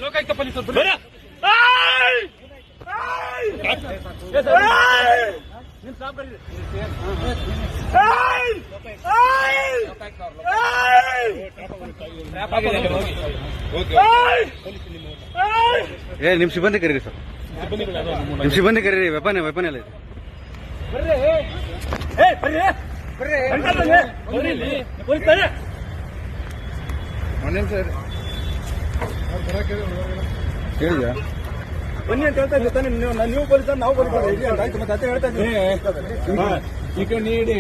ಲೋಕಾಯುಕ್ತ ಪೊಲೀಸರು ನಿಮ್ ಸಿಬ್ಬಂದಿ ಕರೀರಿ ಸರ್, ನಿಮ್ ಸಿಬ್ಬಂದಿ ಕರೀರಿ. ವೆಪನ್ ಎಲ್ಲ ಇದೆ. ಹೇಳಿದ್ಯಾ ಬನ್ನಿ ಅಂತ ಹೇಳ್ತಾ ಇದ್ದಾನೆ. ನೀವು ಪೊಲೀಸರು, ನಾವು ಪೊಲೀಸರು ಇಲ್ಲಿ ಅಂತ ಆಯ್ತು. ಮತ್ತೆ ಅದೇ ಹೇಳ್ತಾ ಇದ್ದೀನಿ. ಈ ಕಡೆ ನೀಡಿ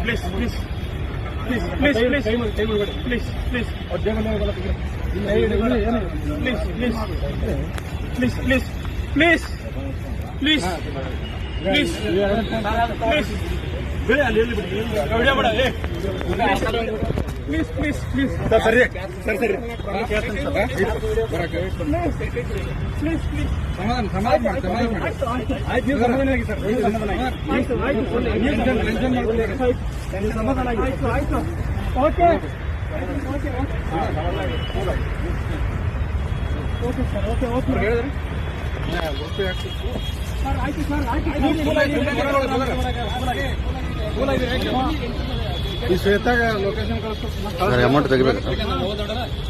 please please please please please please please please please please please please please ಬೇಡ, ಅಲ್ಲಿ ಎಲ್ಲಿ ಬಿಡಿ, ವಿಡಿಯೋ ಮಾಡ. ಪ್ಲೀಸ್ ಪ್ಲೀಸ್ ಪ್ಲೀಸ್ ಸರ್, ಸರಿ ಸರಿ ಸರಿ ಪ್ಲೀಸ್ ಪ್ಲೀಸ್ ಸಮಾಧಾನ ಆಯ್ತು. ನೀವು ಸಮಾಧಾನ ಆಗಿ ಸರ್, ಸಮಾಧಾನ ಆಗಿ ಆಯ್ತು ಆಯ್ತು. Okay okay okay sir, okay okay ಹೇಳಿದ್ರಿ ಸರ್. ಆಯ್ತು ಸರ್, ಆಯ್ತು. ಈ ಶ್ವೇತಾಗ ಲೊಕೇಶನ್ ಕಳಿಸ್ತಾರೆ. ಅಮೌಂಟ್ ತೆಗಿಬೇಕು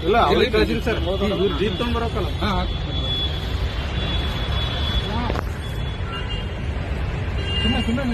ಇಲ್ಲ, ಅವ್ರಿಗೆ ಕಳಿಸಿನಿ ಸರ್. ಇವ್ರು ಜೀಪ್ ತಗೊಂಡ್ಬರೋಕಲ್ಲ.